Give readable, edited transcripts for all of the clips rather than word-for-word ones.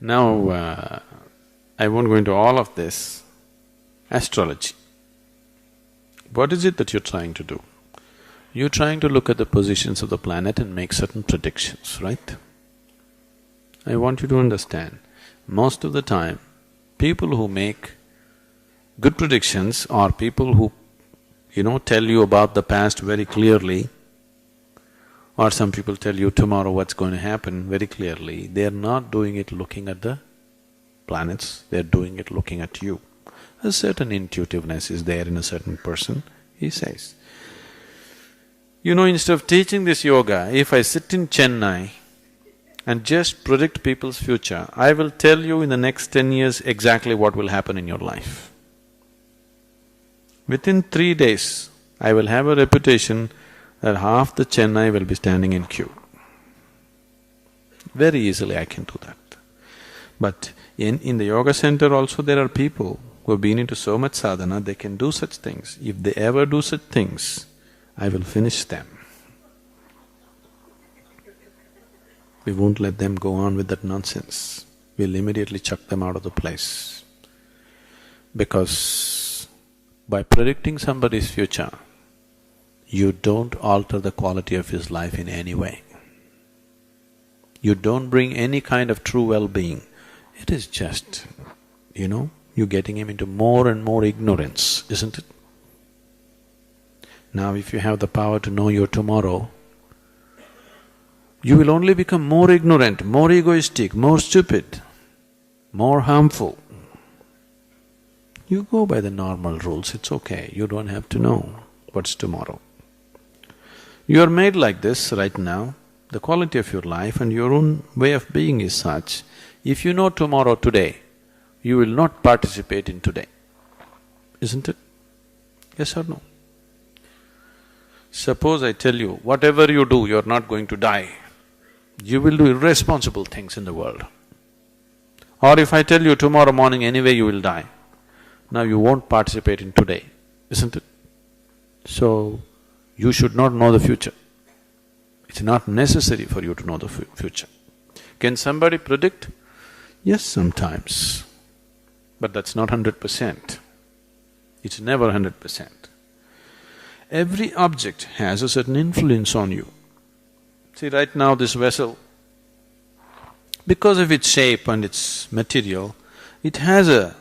Now, I won't go into all of this. Astrology. What is it that you're trying to do? You're trying to look at the positions of the planet and make certain predictions, right? I want you to understand, most of the time, people who make good predictions are people who, tell you about the past very clearly, or some people tell you tomorrow what's going to happen very clearly. They're not doing it looking at the planets, they're doing it looking at you. A certain intuitiveness is there in a certain person, he says. Instead of teaching this yoga, if I sit in Chennai and just predict people's future, I will tell you in the next 10 years exactly what will happen in your life. Within 3 days, I will have a reputation that half the Chennai will be standing in queue. Very easily I can do that. But in the yoga center also there are people who have been into so much sadhana, they can do such things. If they ever do such things, I will finish them. We won't let them go on with that nonsense. We'll immediately chuck them out of the place. Because by predicting somebody's future, you don't alter the quality of his life in any way. You don't bring any kind of true well-being. It is just, you're getting him into more and more ignorance, isn't it? Now if you have the power to know your tomorrow, you will only become more ignorant, more egoistic, more stupid, more harmful. You go by the normal rules, it's okay, you don't have to know what's tomorrow. You are made like this right now, the quality of your life and your own way of being is such, if you know tomorrow today, you will not participate in today, isn't it? Yes or no? Suppose I tell you, whatever you do, you're not going to die. You will do irresponsible things in the world. Or if I tell you tomorrow morning anyway you will die, now you won't participate in today, isn't it? So, you should not know the future. It's not necessary for you to know the future. Can somebody predict? Yes, sometimes. But that's not 100%. It's never 100%. Every object has a certain influence on you. See, right now this vessel, because of its shape and its material, it has a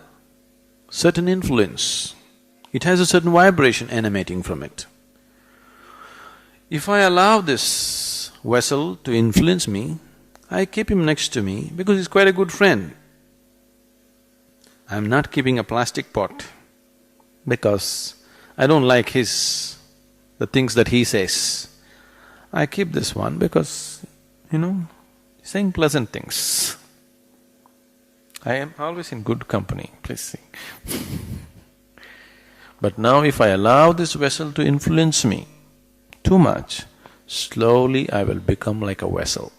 certain influence. It has a certain vibration emanating from it. If I allow this vessel to influence me, I keep him next to me because he's quite a good friend. I'm not keeping a plastic pot because I don't like the things that he says. I keep this one because, he's saying pleasant things. I am always in good company, please see. But now if I allow this vessel to influence me too much, slowly I will become like a vessel.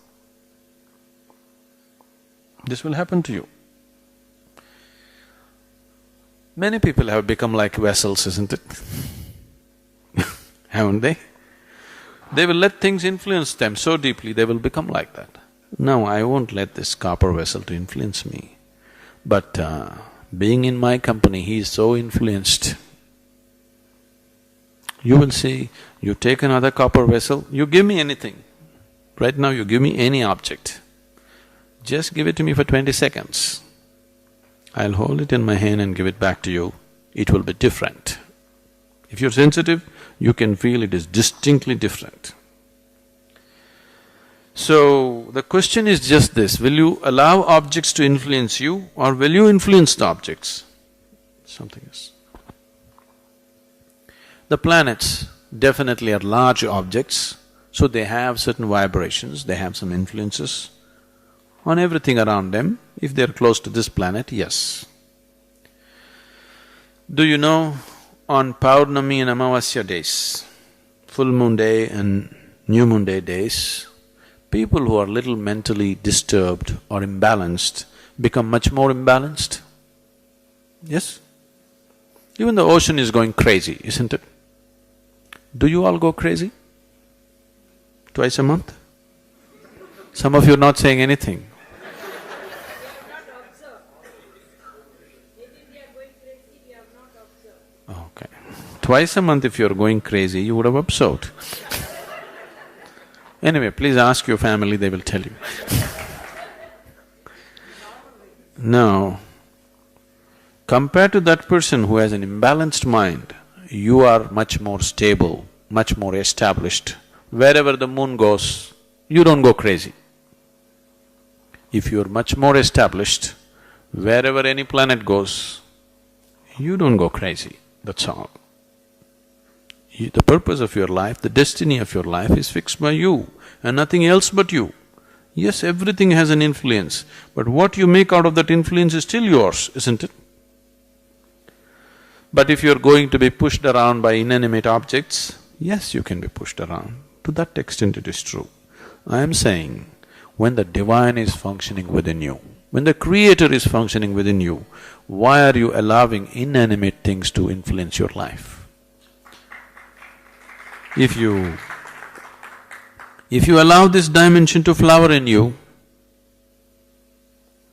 This will happen to you. Many people have become like vessels, isn't it? Haven't they? They will let things influence them so deeply, they will become like that. No, I won't let this copper vessel to influence me. But being in my company, he is so influenced. You will see, you take another copper vessel, you give me anything. Right now you give me any object. Just give it to me for 20 seconds. I'll hold it in my hand and give it back to you. It will be different. If you're sensitive, you can feel it is distinctly different. So, the question is just this, will you allow objects to influence you or will you influence the objects? Something else. The planets definitely are large objects, so they have certain vibrations, they have some influences on everything around them. If they're close to this planet, yes. Do you know, on Paurnami and Amavasya days, full moon day and new moon day days, people who are little mentally disturbed or imbalanced become much more imbalanced. Yes? Even the ocean is going crazy, isn't it? Do you all go crazy? Twice a month? Some of you are not saying anything. twice a month if you're going crazy, you would have observed. Anyway, please ask your family, they will tell you. Now, compared to that person who has an imbalanced mind, you are much more stable, much more established. Wherever the moon goes, you don't go crazy. If you're much more established, wherever any planet goes, you don't go crazy, that's all. The purpose of your life, the destiny of your life is fixed by you and nothing else but you. Yes, everything has an influence, but what you make out of that influence is still yours, isn't it? But if you're going to be pushed around by inanimate objects, yes, you can be pushed around. To that extent it is true. I am saying, when the divine is functioning within you, when the creator is functioning within you, why are you allowing inanimate things to influence your life? If you allow this dimension to flower in you,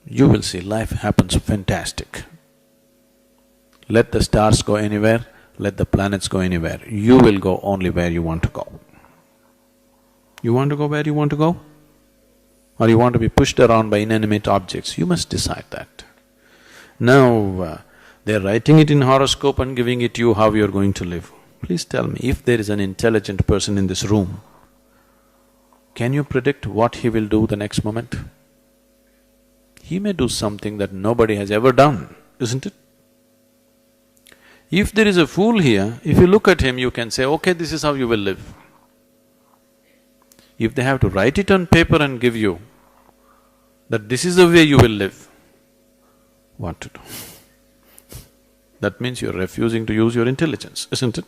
you will see life happens fantastic. Let the stars go anywhere, let the planets go anywhere, you will go only where you want to go. You want to go where you want to go? Or you want to be pushed around by inanimate objects? You must decide that. Now, they're writing it in horoscope and giving it to you how you're going to live. Please tell me, if there is an intelligent person in this room, can you predict what he will do the next moment? He may do something that nobody has ever done, isn't it? If there is a fool here, if you look at him, you can say, okay, this is how you will live. If they have to write it on paper and give you that this is the way you will live, what to do? That means you're refusing to use your intelligence, isn't it?